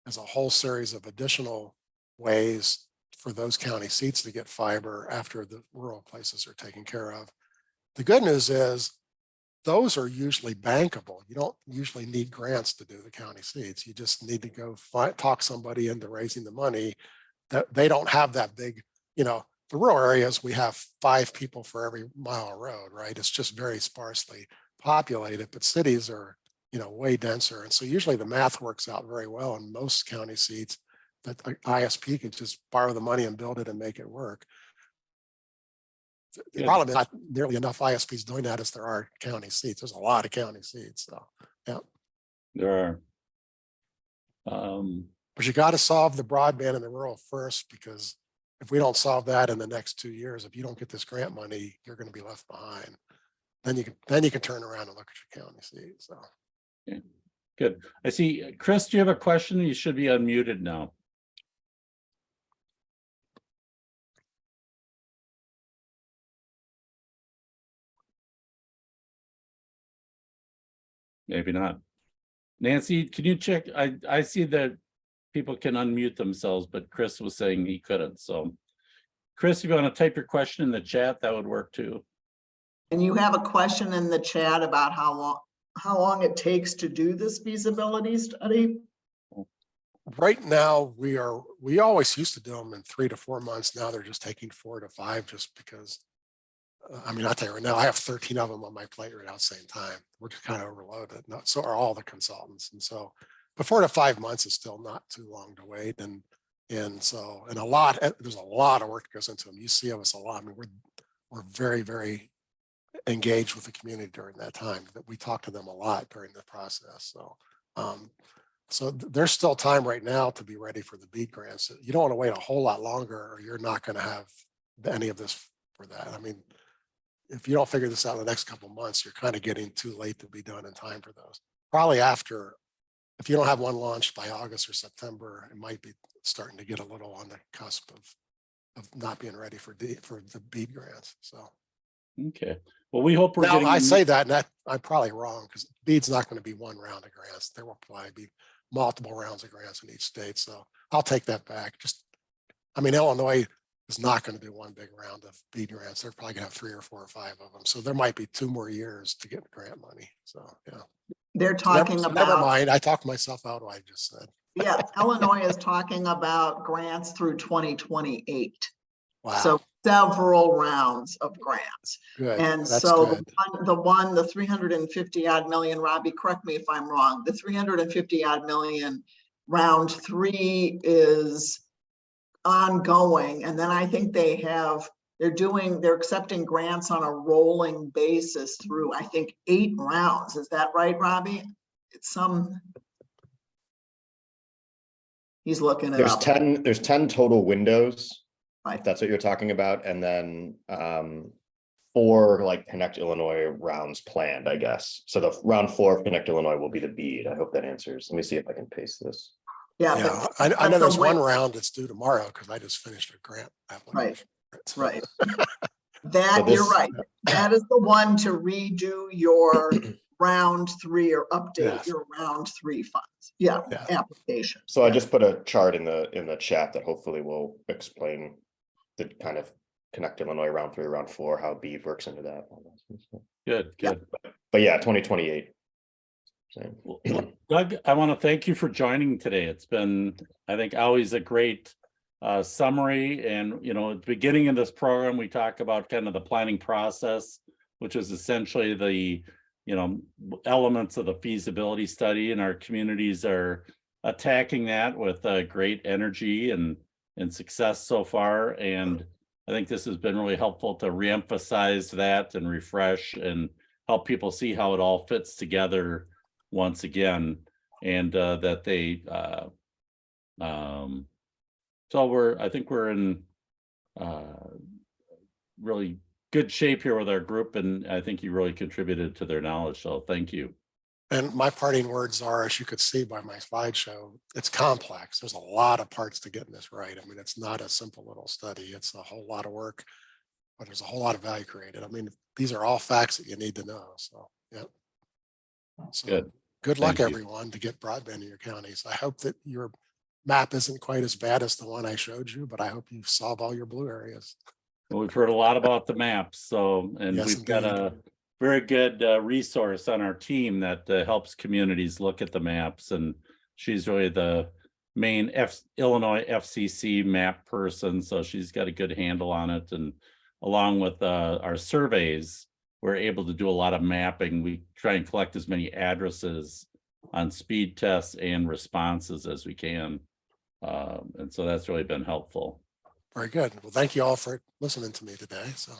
S1: is a whole series of additional ways for those county seats to get fiber after the rural places are taken care of. The good news is those are usually bankable. You don't usually need grants to do the county seats. You just need to go talk somebody into raising the money. That they don't have that big, you know, the rural areas, we have 5 people for every mile of road, right? It's just very sparsely populated, but cities are, you know, way denser. And so usually the math works out very well in most county seats that ISP can just borrow the money and build it and make it work. The problem is not nearly enough ISPs doing that as there are county seats. There's a lot of county seats. So, yeah.
S2: There are.
S1: But you got to solve the broadband in the rural first, because if we don't solve that in the next 2 years, if you don't get this grant money, you're going to be left behind. Then you can turn around and look at your county seats. So.
S2: Yeah. Good. I see, Chris, do you have a question? You should be unmuted now. Maybe not. Nancy, can you check? I see that people can unmute themselves, but Chris was saying he couldn't. So Chris, if you want to type your question in the chat, that would work too.
S3: And you have a question in the chat about how long it takes to do this feasibility study?
S1: Right now, we always used to do them in 3 to 4 months. Now they're just taking 4 to 5, just because. I mean, I'll tell you right now, I have 13 of them on my plate right now at the same time. We're just kind of overloaded. So are all the consultants. And so, but 4 to 5 months is still not too long to wait. And there's a lot of work that goes into them. You see us a lot. I mean, we're very, very engaged with the community during that time. That we talk to them a lot during the process. So there's still time right now to be ready for the BEAD grants. You don't want to wait a whole lot longer, or you're not going to have any of this for that. I mean, if you don't figure this out in the next couple of months, you're kind of getting too late to be done in time for those. Probably after, if you don't have one launched by August or September, it might be starting to get a little on the cusp of not being ready for the BEAD grants. So.
S2: Okay. Well, we hope we're
S1: now,
S2: getting.
S1: I say that, and I'm probably wrong, because BEAD's not going to be one round of grants. There will probably be multiple rounds of grants in each state. So I'll take that back. I mean, Illinois is not going to do one big round of BEAD grants. They're probably going to have 3 or 4 or 5 of them. So there might be 2 more years to get grant money. So, yeah.
S3: They're talking about.
S1: Never mind. I talked myself out of what I just said.
S3: Yeah, Illinois is talking about grants through 2028.
S1: Wow.
S3: So several rounds of grants.
S1: Good.
S3: And
S1: that's
S3: so
S1: good.
S3: the 350 odd million, Robbie, correct me if I'm wrong, the 350 odd million round 3 is ongoing. And then I think they're accepting grants on a rolling basis through, I think, 8 rounds. Is that right, Robbie? It's he's looking it up.
S4: There's 10 total windows,
S3: Right.
S4: if that's what you're talking about, and then 4 like Connect Illinois rounds planned, I guess. So the round 4 of Connect Illinois will be the BEAD. I hope that answers. Let me see if I can paste this.
S3: Yeah,
S1: I know there's one round that's due tomorrow, because I just finished a grant application.
S3: Right. You're right. That is the one to redo your round 3 or update your round 3 funds. Yeah. Application.
S4: So I just put a chart in the chat that hopefully will explain the kind of Connect Illinois round 3, round 4, how BEAD works into that.
S2: Good.
S4: But yeah, 2028.
S2: Well, Doug, I want to thank you for joining today. It's been, I think, always a great summary. And, you know, at the beginning of this program, we talk about kind of the planning process, which is essentially the, you know, elements of the feasibility study, and our communities are attacking that with great energy and success so far. And I think this has been really helpful to reemphasize that and refresh and help people see how it all fits together once again, and that they so I think we're in really good shape here with our group, and I think you really contributed to their knowledge. So thank you.
S1: And my parting words are, as you could see by my slideshow, it's complex. There's a lot of parts to getting this right. I mean, it's not a simple little study. It's a whole lot of work, but there's a whole lot of value created. I mean, these are all facts that you need to know. So, yeah. So good luck,
S2: Thank you.
S1: everyone, to get broadband in your counties. I hope that your map isn't quite as bad as the one I showed you, but I hope you solve all your blue areas.
S2: Well, we've heard a lot about the maps, so, and
S1: Yes,
S2: we've got
S1: indeed.
S2: a very good resource on our team that helps communities look at the maps, and she's really the main Illinois FCC map person, so she's got a good handle on it. And along with our surveys, we're able to do a lot of mapping. We try and collect as many addresses on speed tests and responses as we can, and so that's really been helpful.
S1: Very good. Well, thank you all for listening to me today. So,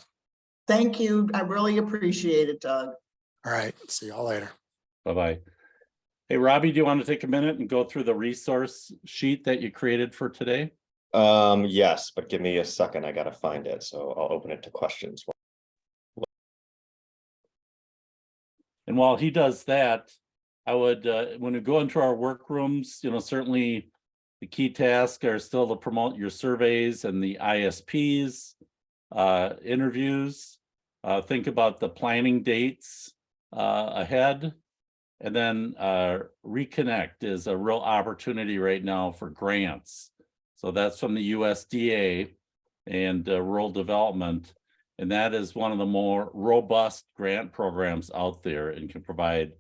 S3: Thank you. I really appreciate it, Doug.
S1: all right. See y'all later.
S2: Bye-bye. Hey, Robbie, do you want to take a minute and go through the resource sheet that you created for today?
S4: Yes, but give me a second. I gotta find it. So I'll open it to questions.
S2: And while he does that, I would, when we go into our workrooms, certainly the key tasks are still to promote your surveys and the ISPs, interviews. Think about the planning dates ahead. And then Reconnect is a real opportunity right now for grants. So that's from the USDA and rural development. And that is one of the more robust grant programs out there and can provide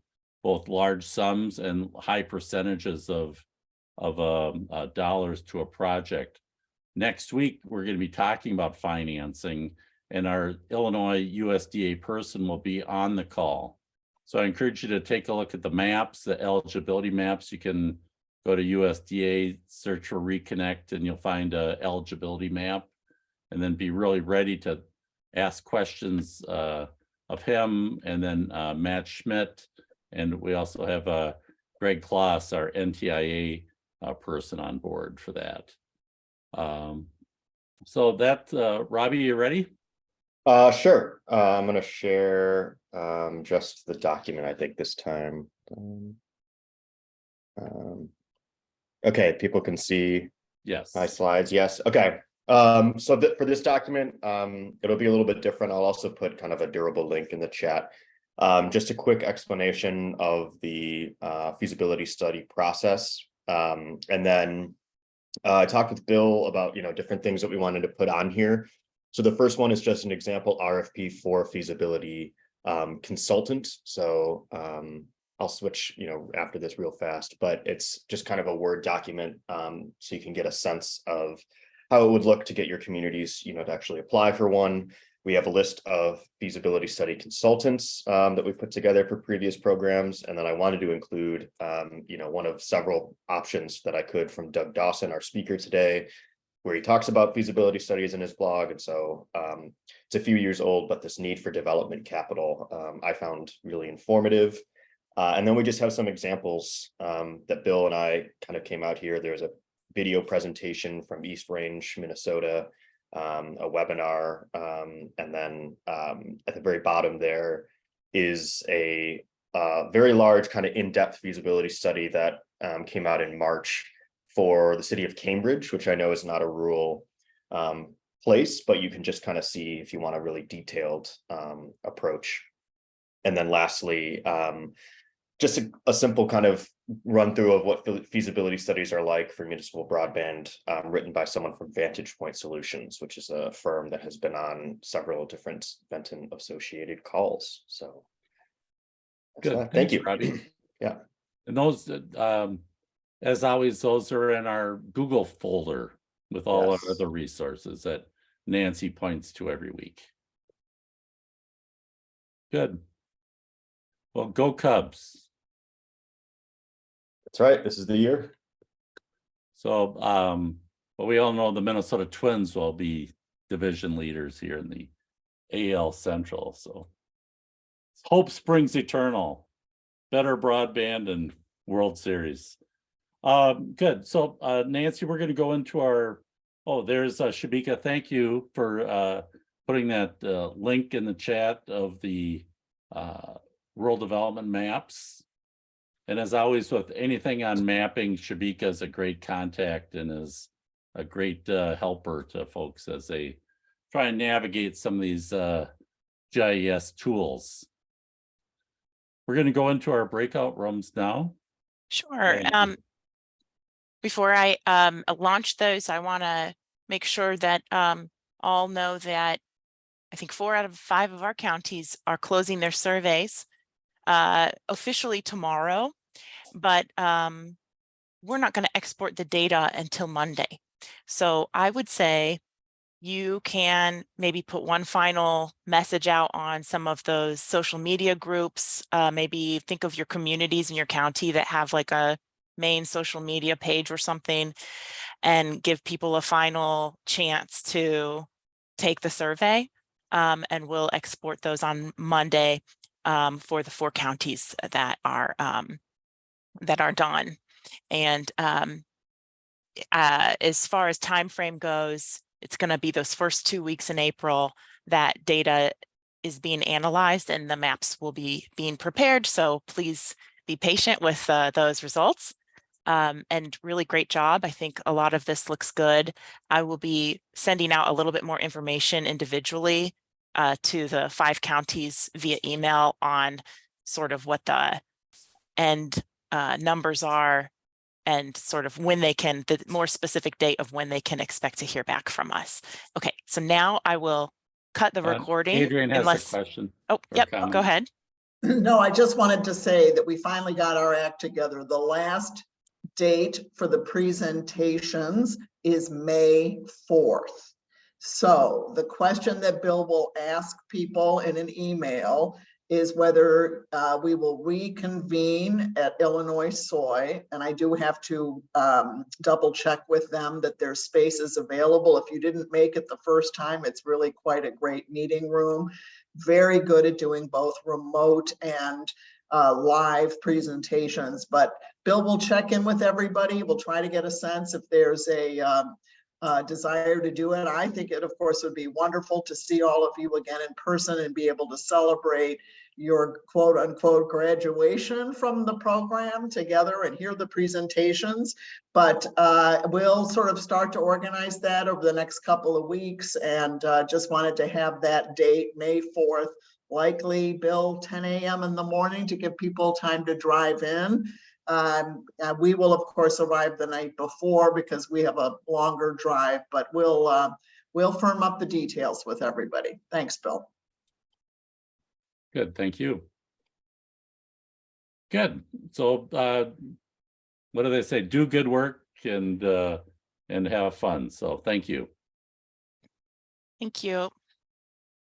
S2: both large sums and high percentages of dollars to a project. Next week, we're going to be talking about financing, and our Illinois USDA person will be on the call. So I encourage you to take a look at the maps, the eligibility maps. You can go to USDA, search for Reconnect, and you'll find a eligibility map, and then be really ready to ask questions of him, and then Matt Schmidt. And we also have Greg Kloss, our NTIA person on board for that. So that, Robbie, you ready?
S4: Sure. I'm gonna share just the document, I think, this time. Okay, people can see
S2: Yes.
S4: my slides. Yes. Okay. So for this document, it'll be a little bit different. I'll also put kind of a durable link in the chat. Just a quick explanation of the feasibility study process. And then I talked with Bill about, different things that we wanted to put on here. So the first one is just an example RFP for feasibility consultant. So I'll switch, after this real fast, but it's just kind of a Word document, so you can get a sense of how it would look to get your communities, to actually apply for one. We have a list of feasibility study consultants that we put together for previous programs. And then I wanted to include, one of several options that I could from Doug Dawson, our speaker today, where he talks about feasibility studies in his blog. And so it's a few years old, but this need for development capital, I found really informative. And then we just have some examples that Bill and I kind of came out here. There's a video presentation from East Range, Minnesota, a webinar, and then at the very bottom there is a very large kind of in-depth feasibility study that came out in March for the city of Cambridge, which I know is not a rural place, but you can just kind of see if you want a really detailed approach. And then lastly, just a simple kind of run through of what feasibility studies are like for municipal broadband, written by someone from Vantage Point Solutions, which is a firm that has been on several different Benton associated calls. So
S2: good.
S4: Thank you.
S2: Robbie.
S4: Yeah.
S2: And those, as always, those are in our Google folder with all
S4: Yes.
S2: our other resources that Nancy points to every week. Good. Well, go Cubs.
S4: That's right. This is the year.
S2: So, but we all know the Minnesota Twins will be division leaders here in the AL Central. So hope springs eternal, better broadband and World Series. Good. So, Nancy, we're going to go into our, there's Shabika. Thank you for putting that link in the chat of the rural development maps. And as always, with anything on mapping, Shabika is a great contact and is a great helper to folks as they try and navigate some of these GIS tools. We're going to go into our breakout rooms now.
S5: Sure. Before I launch those, I want to make sure that all know that I think 4 out of 5 of our counties are closing their surveys officially tomorrow, but we're not going to export the data until Monday. So I would say you can maybe put one final message out on some of those social media groups. Maybe think of your communities in your county that have like a main social media page or something, and give people a final chance to take the survey. And we'll export those on Monday for the 4 counties that are done. And as far as time frame goes, it's going to be those first 2 weeks in April that data is being analyzed and the maps will be being prepared. So please be patient with those results. And really great job. I think a lot of this looks good. I will be sending out a little bit more information individually to the 5 counties via email on sort of what the end numbers are and sort of when they can, the more specific date of when they can expect to hear back from us. Okay, so now I will cut the recording.
S2: Adrian has a question.
S5: Oh, yep,
S2: comment.
S5: go ahead.
S3: No, I just wanted to say that we finally got our act together. The last date for the presentations is May 4th. So the question that Bill will ask people in an email is whether we will reconvene at Illinois Soy. And I do have to double check with them that there's spaces available. If you didn't make it the first time, it's really quite a great meeting room. Very good at doing both remote and live presentations, but Bill will check in with everybody. We'll try to get a sense if there's a desire to do it. I think it, of course, would be wonderful to see all of you again in person and be able to celebrate your quote unquote graduation from the program together and hear the presentations. But we'll sort of start to organize that over the next couple of weeks, and just wanted to have that date, May 4th, likely, Bill, 10 a.m. in the morning to give people time to drive in. We will, of course, arrive the night before because we have a longer drive, but we'll firm up the details with everybody. Thanks, Bill.
S2: Good, thank you. Good. So what do they say? Do good work and have fun. So thank you.
S5: Thank you.